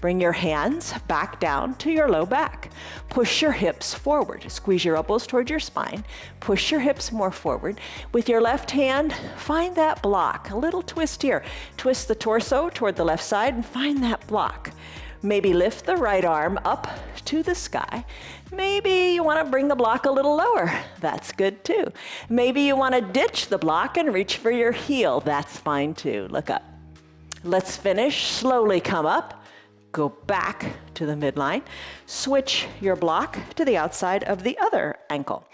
Bring your hands back down to your low back. Push your hips forward. Squeeze your elbows toward your spine. Push your hips more forward. With your left hand, find that block. A little twist here. Twist the torso toward the left side and find that block. Maybe lift the right arm up to the sky. Maybe you want to bring the block a little lower. That's good too. Maybe you want to ditch the block and reach for your heel. That's fine too. Look up. Let's finish. Slowly come up. Go back to the midline. Switch your block to the outside of the other ankle.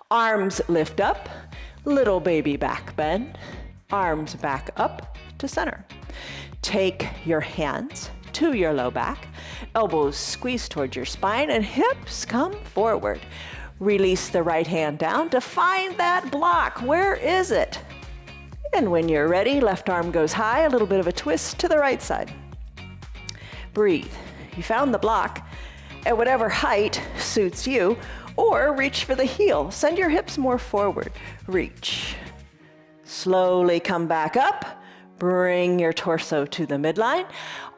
Arms lift up, little baby back bend. Arms back up to center. Take your hands to your low back. Elbows squeeze towards your spine and hips come forward. Release the right hand down to find that block. Where is it? And when you're ready, left arm goes high, a little bit of a twist to the right side. Breathe. You found the block at whatever height suits you, or reach for the heel. Send your hips more forward. Reach. Slowly come back up. Bring your torso to the midline.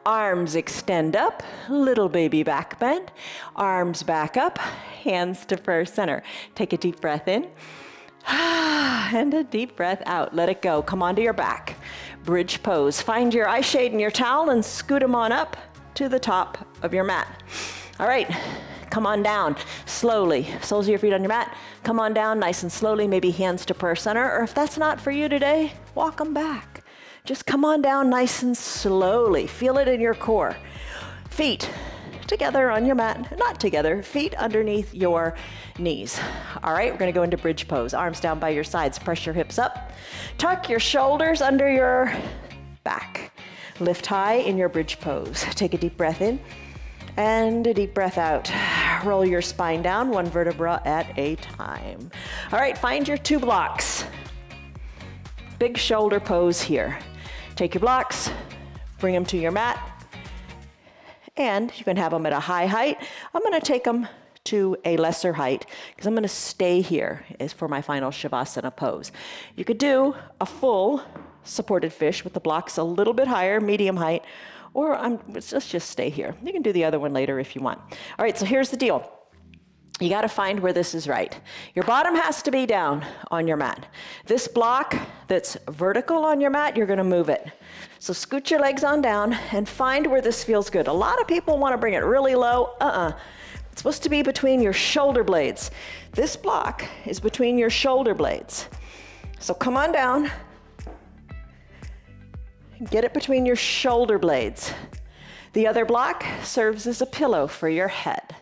Arms extend up. Little baby back bend. Arms back up. Hands to first center. Take a deep breath in. And a deep breath out. Let it go. Come onto your back. Bridge pose. Find your eye shade and your towel and scoot them on up to the top of your mat. All right, come on down slowly. Soles of your feet on your mat. Come on down nice and slowly, maybe hands to prayer center, or if that's not for you today, walk them back. Just come on down nice and slowly. Feel it in your core. Feet together on your mat, not together, feet underneath your knees. All right, we're gonna go into bridge pose. Arms down by your sides, press your hips up. Tuck your shoulders under your back. Lift high in your bridge pose. Take a deep breath in and a deep breath out. Roll your spine down, one vertebra at a time. All right, find your 2 blocks. Big shoulder pose here. Take your blocks, bring them to your mat, and you can have them at a high height. I'm gonna take them to a lesser height because I'm gonna stay here is for my final Shavasana pose. You could do a full supported fish with the blocks a little bit higher, medium height, or let's just stay here. You can do the other one later if you want. All right, so here's the deal. You gotta find where this is right. Your bottom has to be down on your mat. This block that's vertical on your mat, you're gonna move it. So scoot your legs on down and find where this feels good. A lot of people wanna bring it really low. It's supposed to be between your shoulder blades. This block is between your shoulder blades. So come on down. Get it between your shoulder blades. The other block serves as a pillow for your head.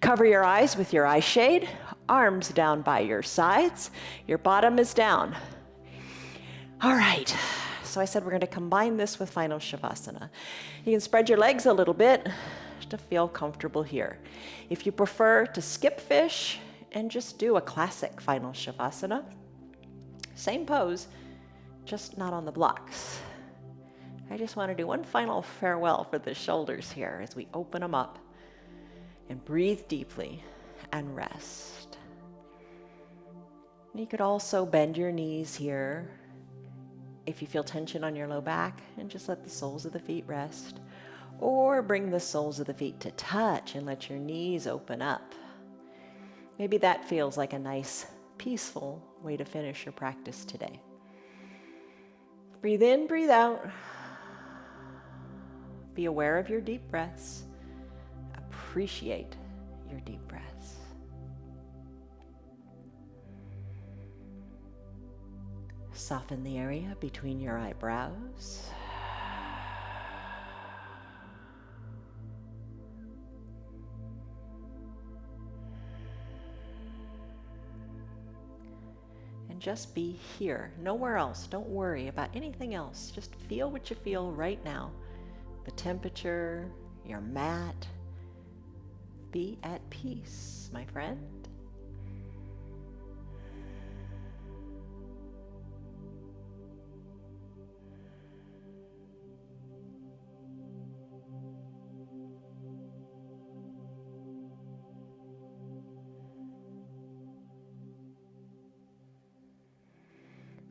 Cover your eyes with your eye shade, arms down by your sides. Your bottom is down. All right, So I said we're going to combine this with final Shavasana. You can spread your legs a little bit to feel comfortable here. If you prefer to skip fish and just do a classic final Shavasana, same pose, just not on the blocks. I just want to do one final farewell for the shoulders here as we open them up and breathe deeply and rest. You could also bend your knees here if you feel tension on your low back and just let the soles of the feet rest. Or bring the soles of the feet to touch and let your knees open up. Maybe that feels like a nice, peaceful way to finish your practice today. Breathe in, breathe out. Be aware of your deep breaths. Appreciate your deep breaths. Soften the area between your eyebrows. And just be here, nowhere else. Don't worry about anything else. Just feel what you feel right now. The temperature, your mat. Be at peace, my friend.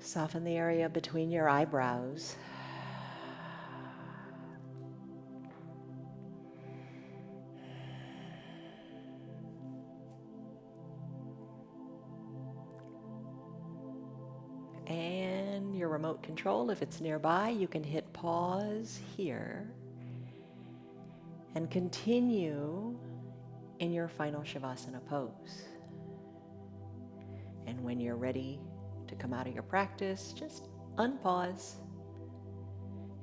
Soften the area between your eyebrows. And your remote control, if it's nearby, you can hit pause here and continue in your final Shavasana pose. And when you're ready to come out of your practice, just unpause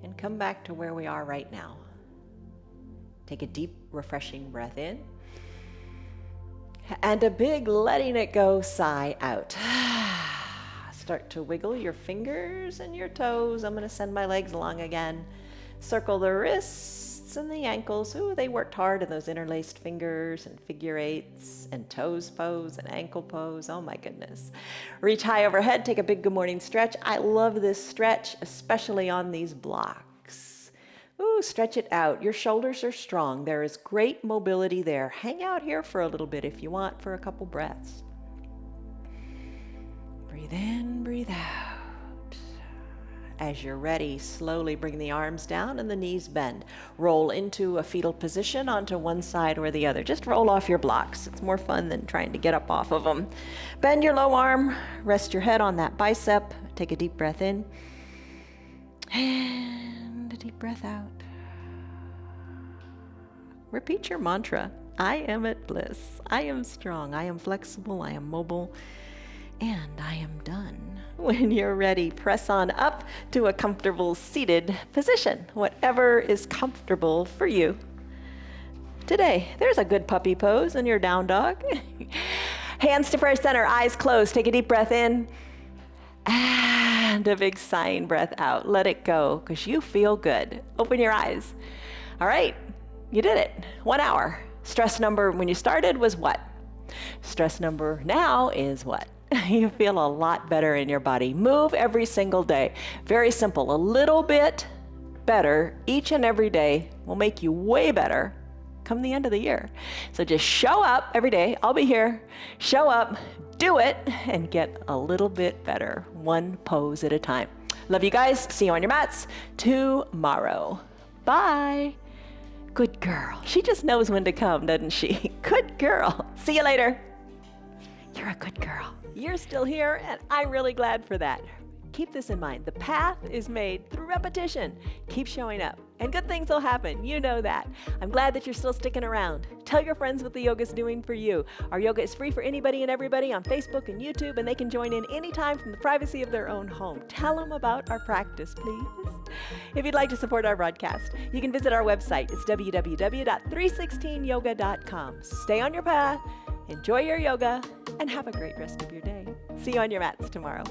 and come back to where we are right now. Take a deep, refreshing breath in and a big letting it go sigh out. Start to wiggle your fingers and your toes. I'm going to send my legs along again. Circle the wrists and the ankles. Ooh, they worked hard in those interlaced fingers and figure eights and toes pose and ankle pose. Oh my goodness. Reach high overhead. Take a big good morning stretch. I love this stretch, especially on these blocks. Ooh, stretch it out. Your shoulders are strong. There is great mobility there. Hang out here for a little bit if you want for a couple breaths. Breathe in, breathe out. As you're ready, slowly bring the arms down and the knees bend. Roll into a fetal position onto one side or the other. Just roll off your blocks. It's more fun than trying to get up off of them. Bend your low arm. Rest your head on that bicep. Take a deep breath in. And a deep breath out. Repeat your mantra. I am at bliss. I am strong. I am flexible. I am mobile. And I am done. When you're ready, press on up to a comfortable seated position, whatever is comfortable for you. Today, there's a good puppy pose in your down dog. Hands to prayer center, eyes closed. Take a deep breath in and a big sighing breath out. Let it go because you feel good. Open your eyes. All right, you did it. 1 hour. Stress number when you started was what? Stress number now is what? You feel a lot better in your body. Move every single day. Very simple. A little bit better each and every day will make you way better come the end of the year. So just show up every day. I'll be here. Show up, do it, and get a little bit better, one pose at a time. Love you guys. See you on your mats tomorrow. Bye. Good girl. She just knows when to come, doesn't she? Good girl. See you later. You're a good girl. You're still here, and I'm really glad for that. Keep this in mind. The path is made through repetition. Keep showing up, and good things will happen. You know that. I'm glad that you're still sticking around. Tell your friends what the yoga's doing for you. Our yoga is free for anybody and everybody on Facebook and YouTube, and they can join in anytime from the privacy of their own home. Tell them about our practice, please. If you'd like to support our broadcast, you can visit our website. It's www.316yoga.com. Stay on your path. Enjoy your yoga, and have a great rest of your day. See you on your mats tomorrow.